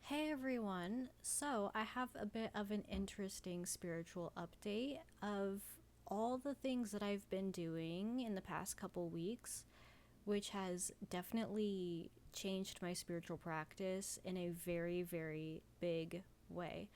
Hey everyone. So, I have a bit of an interesting spiritual update of all the things that I've been doing in the past couple weeks, which has definitely changed my spiritual practice in a very, very big way.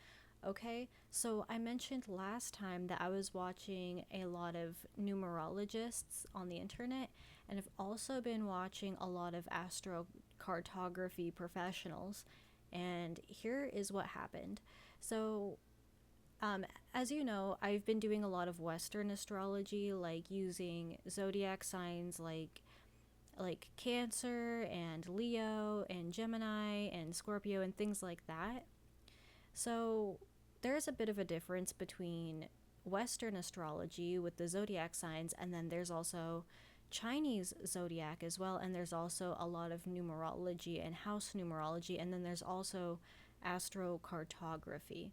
Okay, so I mentioned last time that I was watching a lot of numerologists on the internet, and I've also been watching a lot of astrocartography professionals. And here is what happened. So, um, as you know, I've been doing a lot of Western astrology, like using zodiac signs like Cancer and Leo and Gemini and Scorpio and things like that. So there's a bit of a difference between Western astrology with the zodiac signs, and then there's also Chinese zodiac as well, and there's also a lot of numerology and house numerology, and then there's also astrocartography.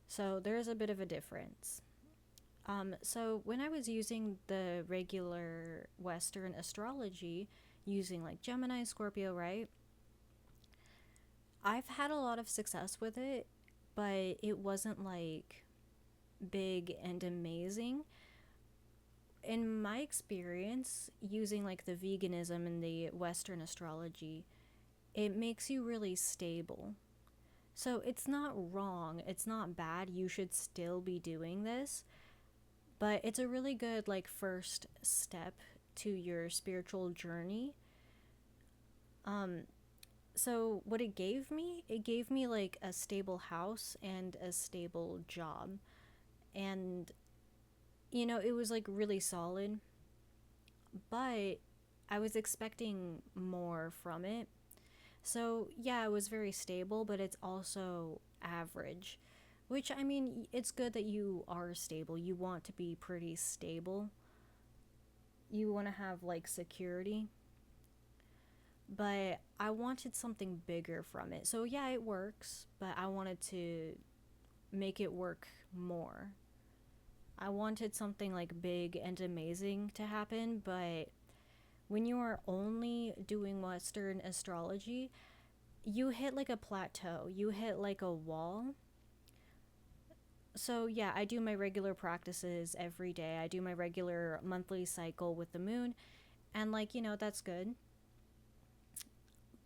So there's a bit of a difference. So when I was using the regular Western astrology, using like Gemini, Scorpio, right? I've had a lot of success with it, but it wasn't like big and amazing. In my experience, using like the veganism and the Western astrology, it makes you really stable. So it's not wrong, it's not bad, you should still be doing this, but it's a really good like first step to your spiritual journey. Um so what it gave me like a stable house and a stable job. And it was like really solid, but I was expecting more from it. So, yeah, it was very stable, but it's also average. Which, I mean, it's good that you are stable. You want to be pretty stable. You want to have, like, security. But I wanted something bigger from it. So, yeah, it works, but I wanted to make it work more. I wanted something, like, big and amazing to happen, but when you are only doing Western astrology, you hit like a plateau, you hit like a wall. So, yeah, I do my regular practices every day. I do my regular monthly cycle with the moon, and like, that's good.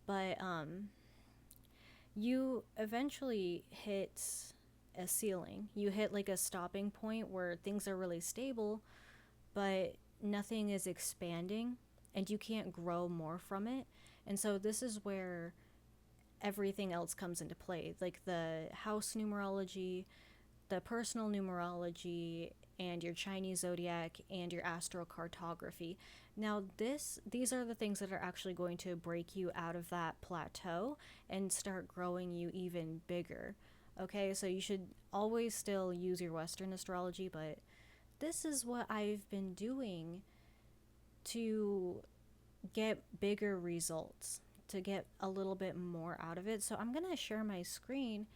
But you eventually hit a ceiling. You hit like a stopping point where things are really stable, but nothing is expanding and you can't grow more from it. And so this is where everything else comes into play, like the house numerology, the personal numerology, and your Chinese zodiac and your astrocartography. Now, these are the things that are actually going to break you out of that plateau and start growing you even bigger. Okay, so you should always still use your Western astrology, but this is what I've been doing to get bigger results, to get a little bit more out of it. So I'm going to share my screen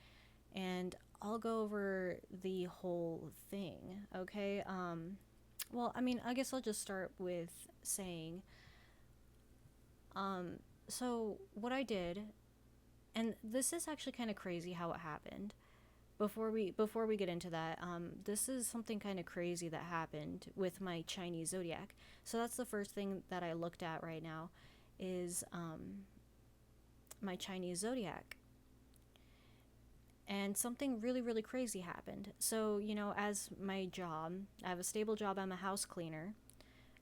and I'll go over the whole thing, okay? Well, I mean, I guess I'll just start with saying, um, so what I did, and this is actually kind of crazy how it happened. Before we get into that, this is something kind of crazy that happened with my Chinese zodiac. So that's the first thing that I looked at right now, is my Chinese zodiac. And something really, really crazy happened. So, as my job, I have a stable job. I'm a house cleaner.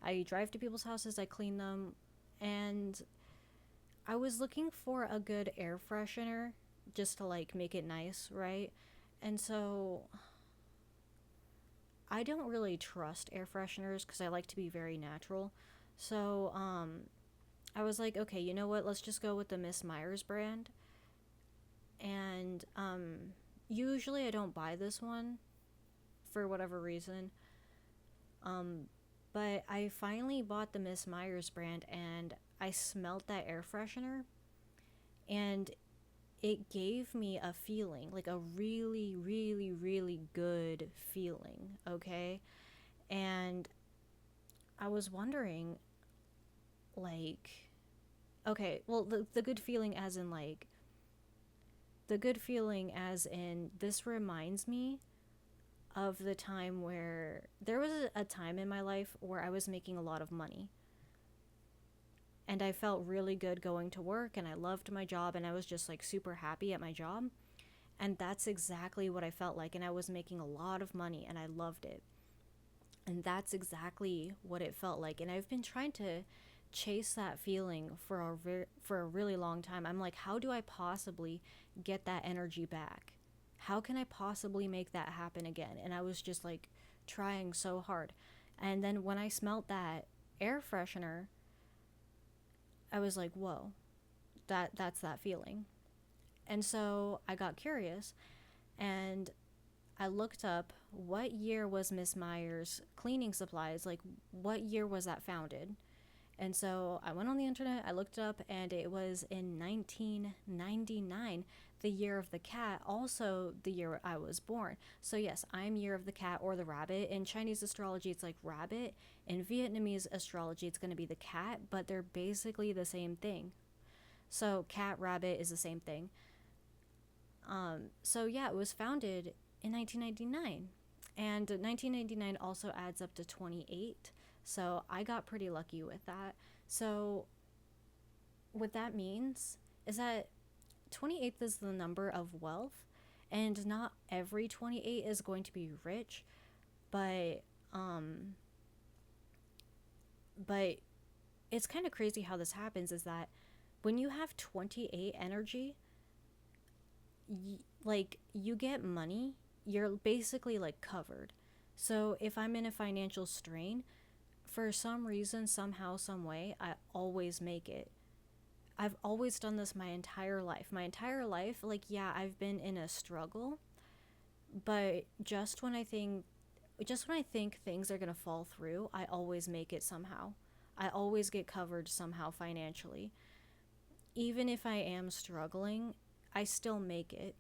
I drive to people's houses, I clean them, and I was looking for a good air freshener just to like make it nice, right? And so I don't really trust air fresheners because I like to be very natural. So, I was like, okay, you know what? Let's just go with the Miss Myers brand. And usually I don't buy this one for whatever reason. Um, but I finally bought the Miss Myers brand and I smelled that air freshener and it gave me a feeling, like a really, really, really good feeling, okay? And I was wondering, like, okay, well, the good feeling as in, like, The good feeling, as in, this reminds me of the time where there was a time in my life where I was making a lot of money. And I felt really good going to work, and I loved my job, and I was just like super happy at my job. And that's exactly what I felt like. And I was making a lot of money, and I loved it. And that's exactly what it felt like. And I've been trying to chase that feeling for a really long time. I'm like, how do I possibly get that energy back? How can I possibly make that happen again? And I was just like trying so hard. And then when I smelled that air freshener, I was like, whoa, that's that feeling. And so I got curious, and I looked up what year was Miss Meyer's cleaning supplies, like what year was that founded? And so I went on the internet, I looked up, and it was in 1999, the year of the cat, also the year I was born. So yes, I'm year of the cat or the rabbit. In Chinese astrology, it's like rabbit. In Vietnamese astrology, it's going to be the cat, but they're basically the same thing. So cat, rabbit is the same thing. So yeah, it was founded in 1999. And 1999 also adds up to 28. So I got pretty lucky with that. So what that means is that 28th is the number of wealth, and not every 28 is going to be rich, but but it's kind of crazy how this happens is that when you have 28 energy, like you get money, you're basically like covered. So if I'm in a financial strain, for some reason, somehow, some way, I always make it. I've always done this my entire life. My entire life, like, yeah, I've been in a struggle, but just when I think things are going to fall through, I always make it somehow. I always get covered somehow financially. Even if I am struggling, I still make it.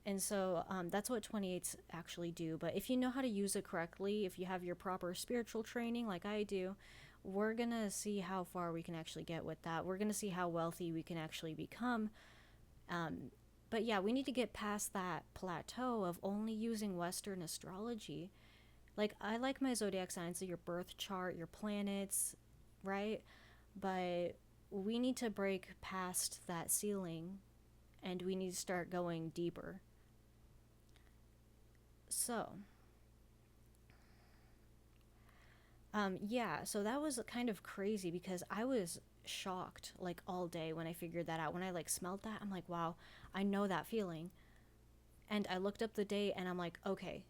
And so that's what 28s actually do. But if you know how to use it correctly, if you have your proper spiritual training like I do, we're going to see how far we can actually get with that. We're going to see how wealthy we can actually become. But yeah, we need to get past that plateau of only using Western astrology. Like, I like my zodiac signs, so your birth chart, your planets, right? But we need to break past that ceiling, and we need to start going deeper. So, yeah, so that was kind of crazy because I was shocked like all day when I figured that out. When I like smelled that, I'm like, wow, I know that feeling. And I looked up the date, and I'm like, okay,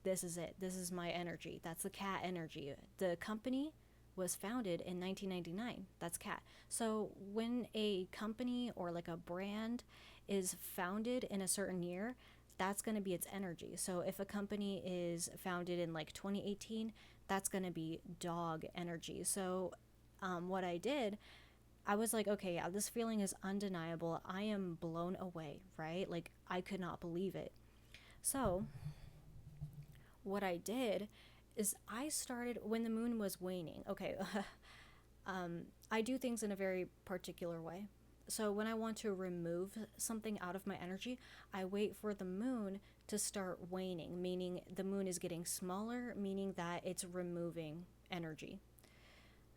this is it. This is my energy. That's the cat energy. The company was founded in 1999. That's cat. So when a company or like a brand is founded in a certain year, that's going to be its energy. So if a company is founded in like 2018, that's going to be dog energy. So what I did, I was like, okay, yeah, this feeling is undeniable. I am blown away, right? Like, I could not believe it. So what I did is I started when the moon was waning. Okay, I do things in a very particular way. So when I want to remove something out of my energy, I wait for the moon to start waning, meaning the moon is getting smaller, meaning that it's removing energy.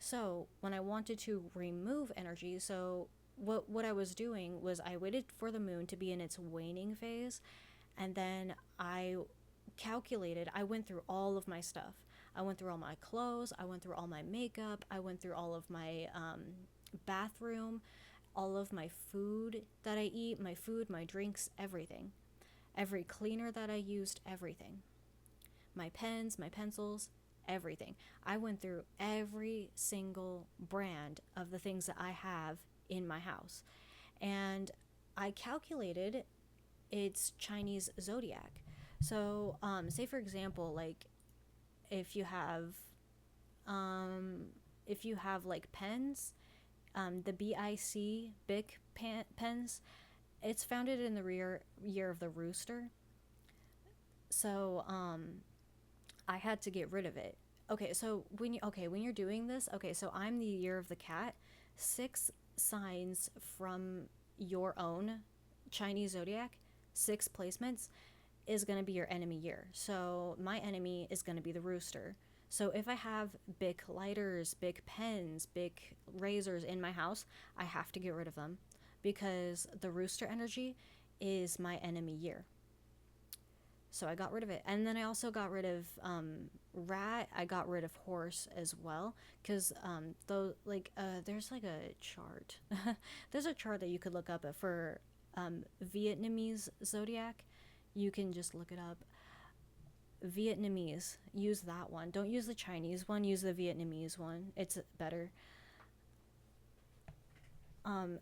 So when I wanted to remove energy, so what I was doing was I waited for the moon to be in its waning phase, and then I went through all of my stuff. I went through all my clothes, I went through all my makeup, I went through all of my bathroom, all of my food that I eat, my food, my drinks, everything. Every cleaner that I used, everything. My pens, my pencils, everything. I went through every single brand of the things that I have in my house. And I calculated its Chinese zodiac. So, say for example, like if you have, like pens, the BIC pens, it's founded in the year of the rooster. So, I had to get rid of it. Okay, so when you're doing this, okay, so I'm the year of the cat. 6 signs from your own Chinese zodiac, 6 placements is going to be your enemy year. So my enemy is going to be the rooster. So if I have big lighters, big pens, big razors in my house, I have to get rid of them because the rooster energy is my enemy year. So I got rid of it. And then I also got rid of rat. I got rid of horse as well because there's like a chart. There's a chart that you could look up for Vietnamese zodiac. You can just look it up. Vietnamese. Use that one. Don't use the Chinese one. Use the Vietnamese one. It's better.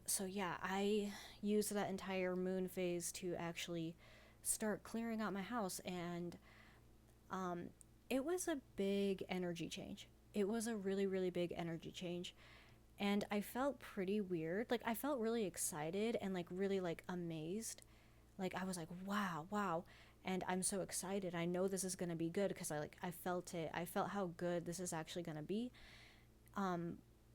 So yeah, I used that entire moon phase to actually start clearing out my house, and it was a big energy change. It was a really, really big energy change. And I felt pretty weird. Like, I felt really excited and, like, really, like, amazed. Like, I was like, wow, wow. And I'm so excited. I know this is going to be good because I felt it. I felt how good this is actually going to be.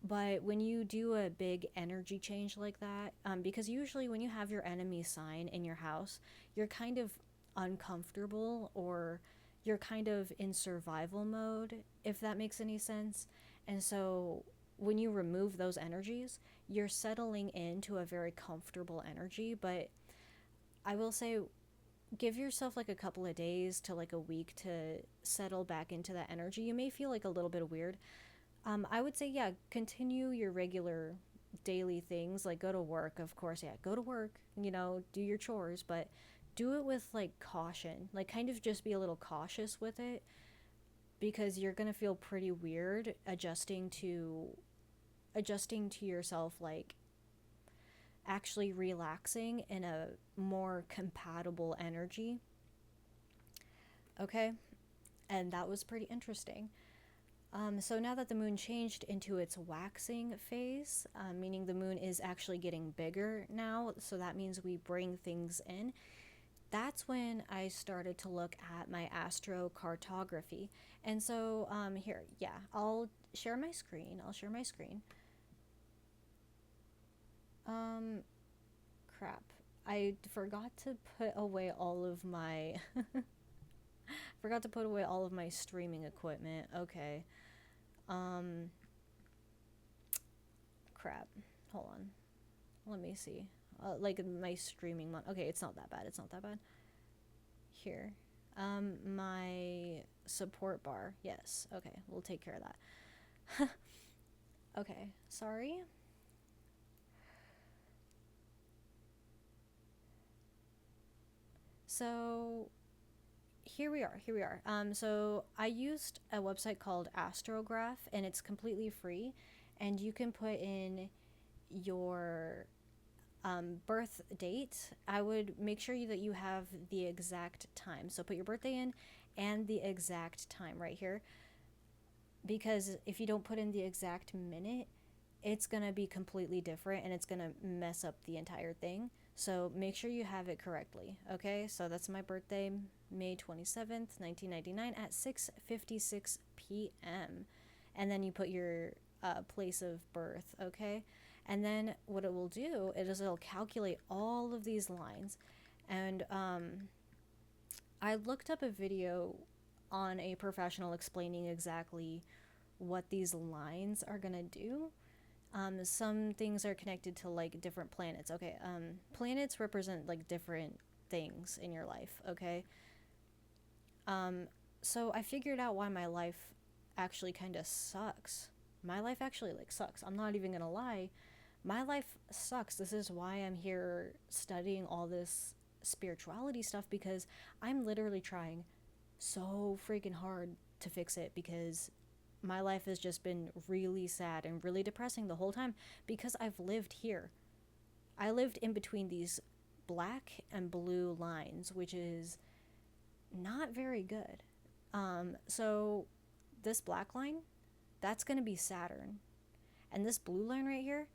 But when you do a big energy change like that, because usually when you have your enemy sign in your house, you're kind of uncomfortable, or you're kind of in survival mode, if that makes any sense. And so when you remove those energies, you're settling into a very comfortable energy. But I will say, give yourself like a couple of days to like a week to settle back into that energy. You may feel like a little bit weird. I would say, yeah, continue your regular daily things, like go to work, of course. Yeah, go to work, do your chores, but do it with like caution. Like, kind of just be a little cautious with it, because you're going to feel pretty weird adjusting to yourself, like actually relaxing in a more compatible energy. Okay? And that was pretty interesting. So now that the moon changed into its waxing phase, meaning the moon is actually getting bigger now, so that means we bring things in. That's when I started to look at my astrocartography. And so here, yeah, I'll share my screen. Crap. I forgot to put away all of my streaming equipment. Okay. Crap. Hold on. Let me see. Like my streaming okay, it's not that bad. Here. My support bar. Yes. Okay, we'll take care of that. Okay, sorry. So here we are. So I used a website called Astrograph, and it's completely free, and you can put in your birth date. I would make sure that you have the exact time. So put your birthday in and the exact time right here, because if you don't put in the exact minute, it's going to be completely different and it's going to mess up the entire thing. So make sure you have it correctly, okay? So that's my birthday, May 27th, 1999 at 6:56 p.m. And then you put your place of birth, okay? And then what it will do is it'll calculate all of these lines. And I looked up a video on a professional explaining exactly what these lines are going to do. Some things are connected to like different planets. Okay, planets represent like different things in your life. Okay, so I figured out why my life actually kind of sucks. My life actually like sucks. I'm not even gonna lie. My life sucks. This is why I'm here studying all this spirituality stuff, because I'm literally trying so freaking hard to fix it, because my life has just been really sad and really depressing the whole time, because I've lived here. I lived in between these black and blue lines, which is not very good. So this black line, that's going to be Saturn. And this blue line right here,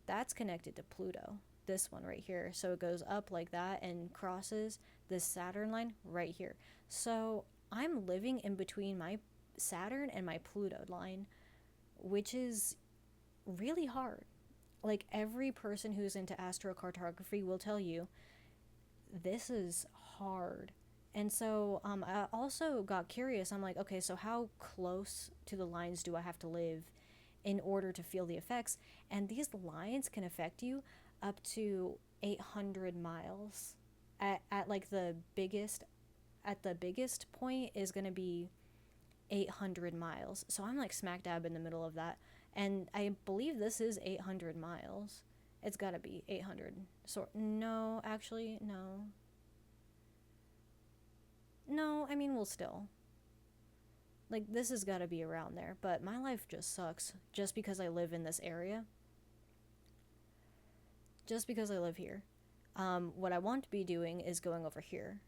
that's connected to Pluto. This one right here. So it goes up like that and crosses this Saturn line right here. So I'm living in between my Saturn and my Pluto line, which is really hard. Like every person who's into astrocartography will tell you this is hard. And so I also got curious. I'm like, okay, so how close to the lines do I have to live in order to feel the effects? And these lines can affect you up to 800 miles. At like the biggest point is going to be 800 miles. So I'm like smack dab in the middle of that. And I believe this is 800 miles. It's got to be 800. So, no, actually, no. No, I mean, we'll still. Like, this has got to be around there. But my life just sucks just because I live in this area. Just because I live here. What I want to be doing is going over here.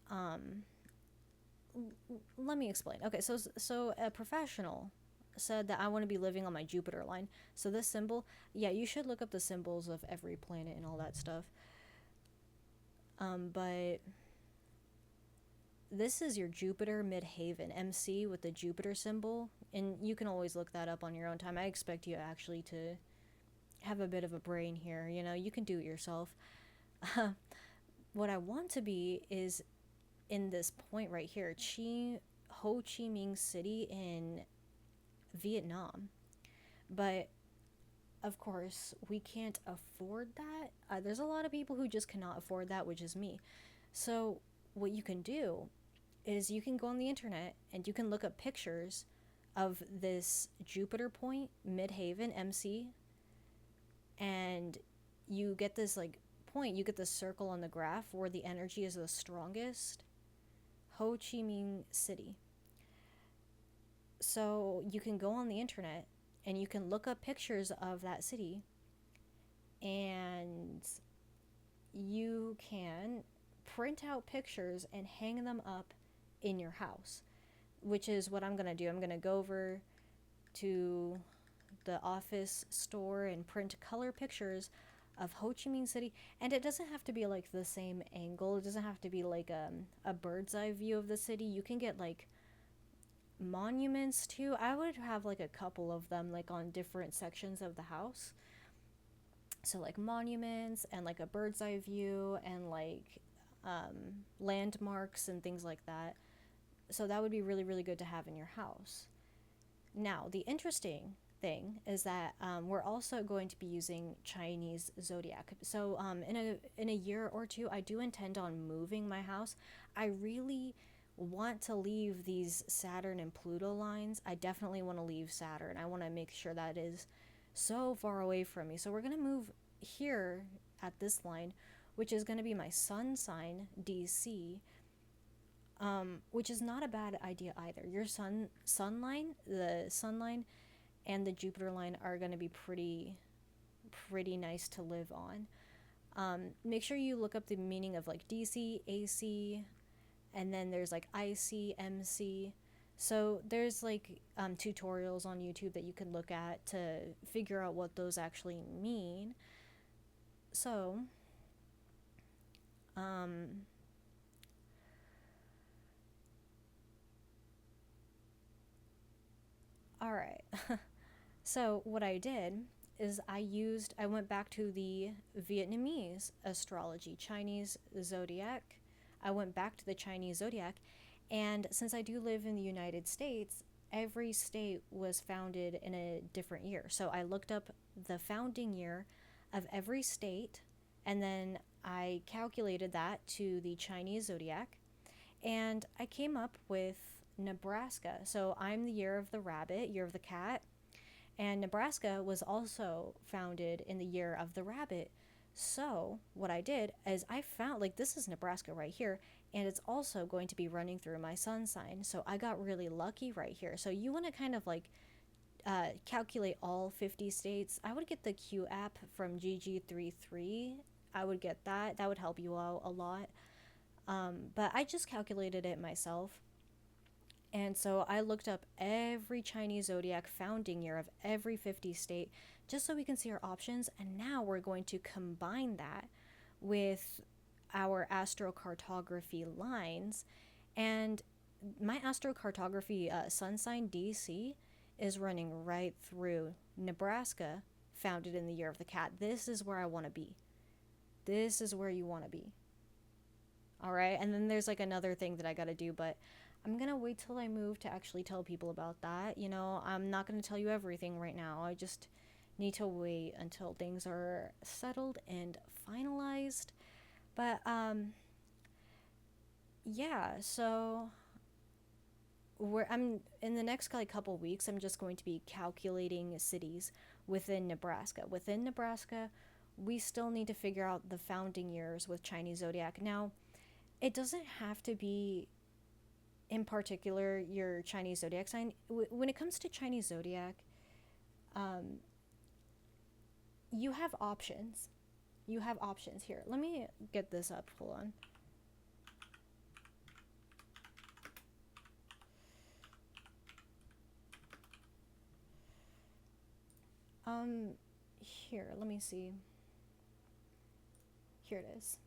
Um, Let me explain. Okay, so a professional said that I want to be living on my Jupiter line. So this symbol, yeah, you should look up the symbols of every planet and all that stuff. But this is your Jupiter midhaven, MC with the Jupiter symbol, and you can always look that up on your own time. I expect you actually to have a bit of a brain here. You know, you can do it yourself. What I want to be is in this point right here, Ho Chi Minh City in Vietnam. But of course, we can't afford that. There's a lot of people who just cannot afford that, which is me. So, what you can do is you can go on the internet and you can look up pictures of this Jupiter point, Midhaven, MC, and you get this like point, you get this circle on the graph where the energy is the strongest. Ho Chi Minh City. So you can go on the internet and you can look up pictures of that city, and you can print out pictures and hang them up in your house, which is what I'm going to do. I'm going to go over to the office store and print color pictures of Ho Chi Minh City. And it doesn't have to be like the same angle. It doesn't have to be like a bird's eye view of the city. You can get like monuments too. I would have like a couple of them like on different sections of the house. So like monuments and like a bird's eye view and like landmarks and things like that. So that would be really, really good to have in your house. Now, the interesting thing is that we're also going to be using Chinese zodiac. So in a year or two, I do intend on moving my house. I really want to leave these Saturn and Pluto lines. I definitely want to leave Saturn. I want to make sure that is so far away from me. So we're going to move here at this line, which is going to be my sun sign, DC, which is not a bad idea either. Your sun line, the sun line, and the Jupiter line are going to be pretty nice to live on. Make sure you look up the meaning of like DC, AC, and then there's like IC, MC. So there's like tutorials on YouTube that you can look at to figure out what those actually mean. So, all right. So what I did is I went back to the Vietnamese astrology, Chinese zodiac. I went back to the Chinese zodiac, and since I do live in the United States, every state was founded in a different year. So I looked up the founding year of every state, and then I calculated that to the Chinese zodiac, and I came up with Nebraska. So I'm the year of the rabbit, year of the cat, and Nebraska was also founded in the year of the rabbit. So what I did is I found like this is Nebraska right here, and it's also going to be running through my sun sign. So I got really lucky right here. So you want to kind of like calculate all 50 states. I would get the Q app from GG33. I would get that. That would help you out a lot. But I just calculated it myself. And so I looked up every Chinese zodiac founding year of every 50 state just so we can see our options. And now we're going to combine that with our astrocartography lines. And my astrocartography sun sign DC is running right through Nebraska, founded in the year of the cat. This is where I want to be. This is where you want to be. All right. And then there's like another thing that I got to do, but I'm going to wait till I move to actually tell people about that. You know, I'm not going to tell you everything right now. I just need to wait until things are settled and finalized. But yeah, so I'm in the next like couple weeks I'm just going to be calculating cities within Nebraska. Within Nebraska, we still need to figure out the founding years with Chinese zodiac. Now, it doesn't have to be in particular your Chinese zodiac sign. When it comes to Chinese zodiac, um, you have options. You have options here. Let me get this up. Hold on. Here, let me see. Here it is.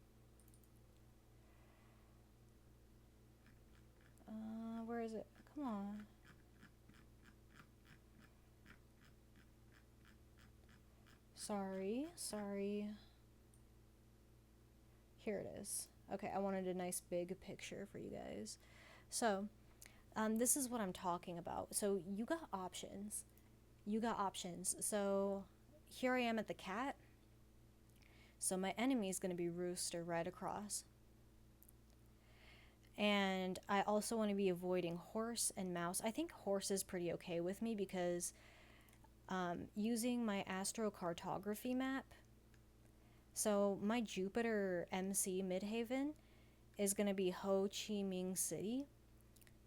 Where is it? Come on. Sorry. Here it is. Okay, I wanted a nice big picture for you guys. So, this is what I'm talking about. So, you got options. So, here I am at the cat. So, my enemy is going to be rooster right across. And I also want to be avoiding horse and mouse. I think horse is pretty okay with me because using my astrocartography map, so my Jupiter MC Midhaven is going to be Ho Chi Minh City.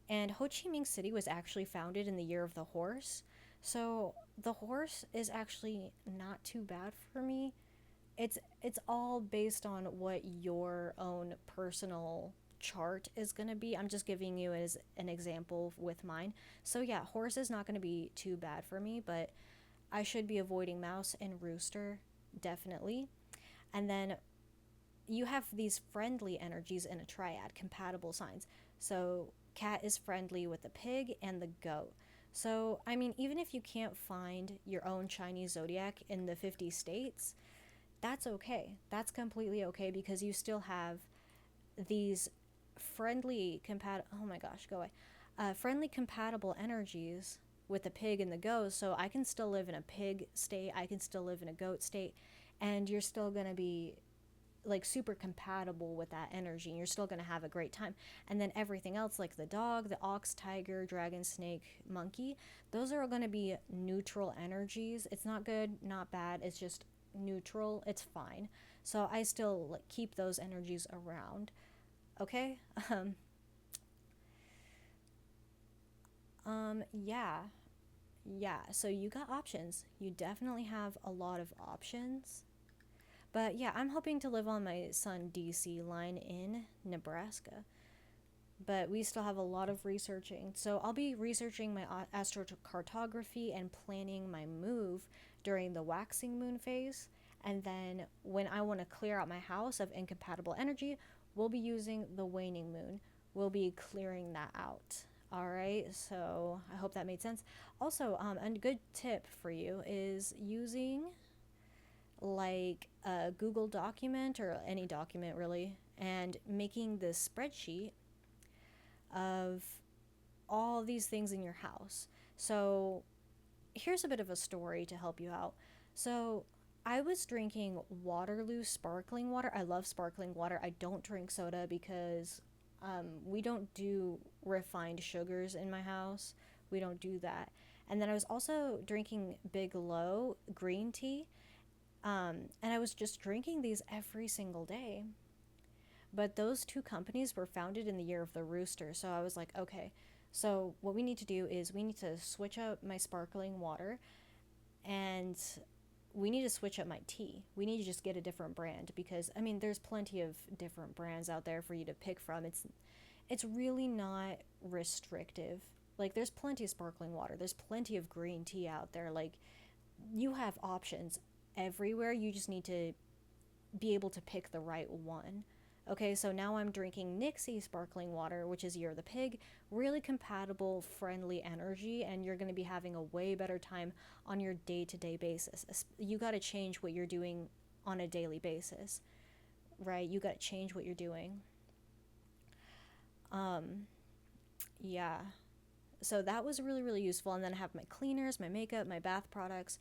And Ho Chi Minh City was actually founded in the year of the horse. So the horse is actually not too bad for me. It's all based on what your own personal chart is going to be. I'm just giving you as an example with mine. So yeah, horse is not going to be too bad for me, but I should be avoiding mouse and rooster definitely. And then you have these friendly energies in a triad, compatible signs. So cat is friendly with the pig and the goat. So, I mean, even if you can't find your own Chinese zodiac in the 50 states, that's okay. That's completely okay because you still have these oh my gosh, go away. Friendly compatible energies with the pig and the goat. So I can still live in a pig state, I can still live in a goat state, and you're still going to be like super compatible with that energy and you're still going to have a great time. And then everything else like the dog, the ox, tiger, dragon, snake, monkey, those are going to be neutral energies. It's not good, not bad, it's just neutral. It's fine. So I still like keep those energies around. Okay? Yeah. Yeah, so you got options. You definitely have a lot of options. But yeah, I'm hoping to live on my Sun DC line in Nebraska. But we still have a lot of researching. So I'll be researching my astrocartography and planning my move during the waxing moon phase. And then when I want to clear out my house of incompatible energy, we'll be using the waning moon. We'll be clearing that out. All right, so I hope that made sense. Also, a good tip for you is using like a Google document or any document really, and making this spreadsheet of all these things in your house. So here's a bit of a story to help you out. So I was drinking Waterloo sparkling water. I love sparkling water. I don't drink soda because we don't do refined sugars in my house. We don't do that. And then I was also drinking Bigelow green tea. And I was just drinking these every single day. But those two companies were founded in the year of the rooster. So I was like, okay, so what we need to do is we need to switch up my sparkling water and we need to switch up my tea. We need to just get a different brand because, I mean, there's plenty of different brands out there for you to pick from. It's really not restrictive. Like, there's plenty of sparkling water. There's plenty of green tea out there. Like, you have options everywhere. You just need to be able to pick the right one. Okay, so now I'm drinking Nixie sparkling water, which is Year of the Pig, really compatible, friendly energy, and you're going to be having a way better time on your day-to-day basis. You got to change what you're doing on a daily basis, right? You got to change what you're doing. Yeah. So that was really, really useful. And then I have my cleaners, my makeup, my bath products.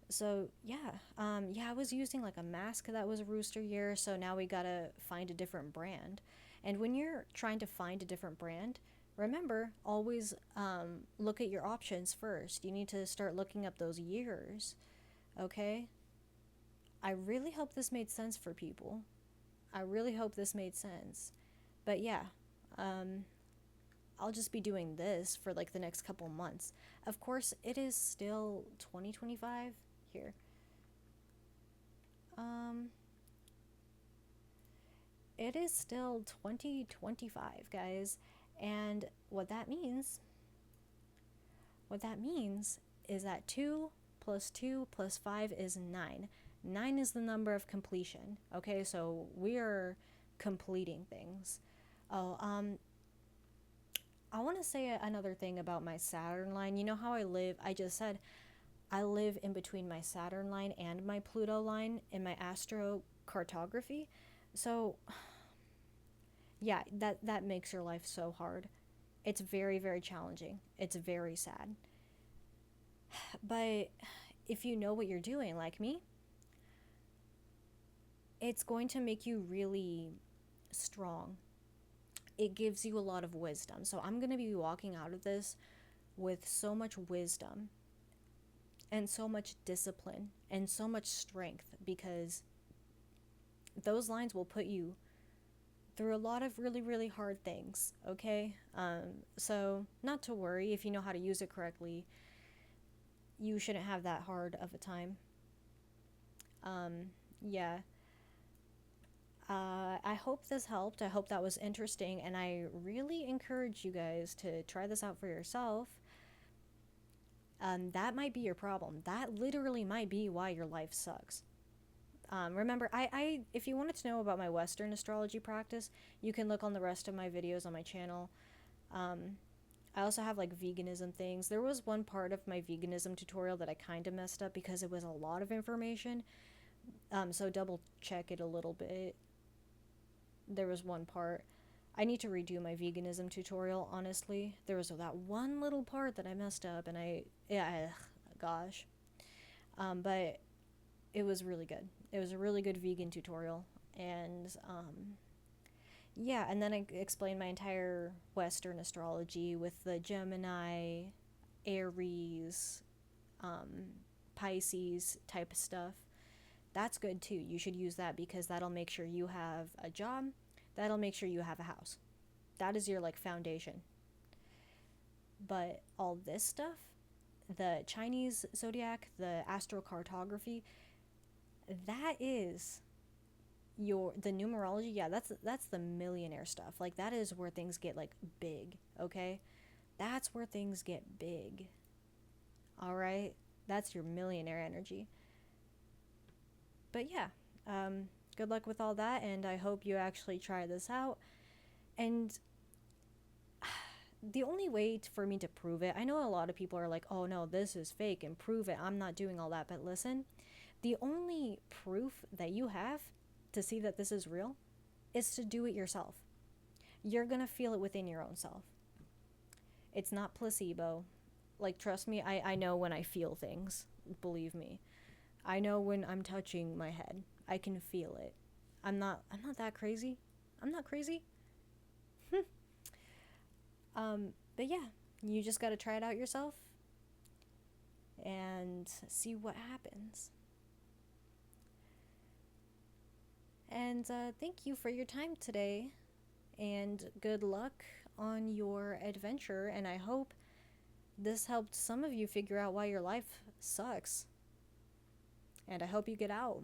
So yeah, I was using like a mask that was Rooster Year. So now we gotta find a different brand. And when you're trying to find a different brand, remember, always look at your options first. You need to start looking up those years, okay? I really hope this made sense for people. I really hope this made sense. But yeah, um, I'll just be doing this for like the next couple months. Of course, it is still 2025 here. Um, it is still 2025, guys. And what that means is that 2 plus 2 plus 5 is 9. 9 is the number of completion. Okay, so we are completing things. Oh, I want to say another thing about my Saturn line. You know how I just said I live in between my Saturn line and my Pluto line in my astrocartography. So, yeah, that makes your life so hard. It's very, very challenging. It's very sad. But if you know what you're doing, like me, it's going to make you really strong. It gives you a lot of wisdom. So I'm going to be walking out of this with so much wisdom and so much discipline and so much strength, because those lines will put you through a lot of really, really hard things, okay? So not to worry, if you know how to use it correctly, you shouldn't have that hard of a time. Yeah. I hope this helped. I hope that was interesting, and I really encourage you guys to try this out for yourself. That might be your problem. That literally might be why your life sucks. Remember, if you wanted to know about my Western astrology practice, you can look on the rest of my videos on my channel. I also have like veganism things. There was one part of my veganism tutorial that I kind of messed up because it was a lot of information. So double check it a little bit. There was one part. I need to redo my veganism tutorial, honestly. There was that one little part that I messed up, and gosh. But it was really good. It was a really good vegan tutorial. And yeah, and then I explained my entire Western astrology with the Gemini, Aries, Pisces type of stuff. That's good too. You should use that because that'll make sure you have a job. That'll make sure you have a house. That is your like foundation. But all this stuff, the Chinese zodiac, the astrocartography, that is the numerology. Yeah, that's the millionaire stuff. Like that is where things get like big, okay? That's where things get big. All right? That's your millionaire energy. But yeah, good luck with all that, and I hope you actually try this out. And the only way for me to prove it, I know a lot of people are like, oh no, this is fake and prove it. I'm not doing all that. But listen, the only proof that you have to see that this is real is to do it yourself. You're going to feel it within your own self. It's not placebo. Like, trust me, I know when I feel things. Believe me. I know when I'm touching my head. I can feel it. I'm not that crazy. I'm not crazy. But yeah, you just got to try it out yourself and see what happens. And thank you for your time today, and good luck on your adventure. And I hope this helped some of you figure out why your life sucks. And I hope you get out.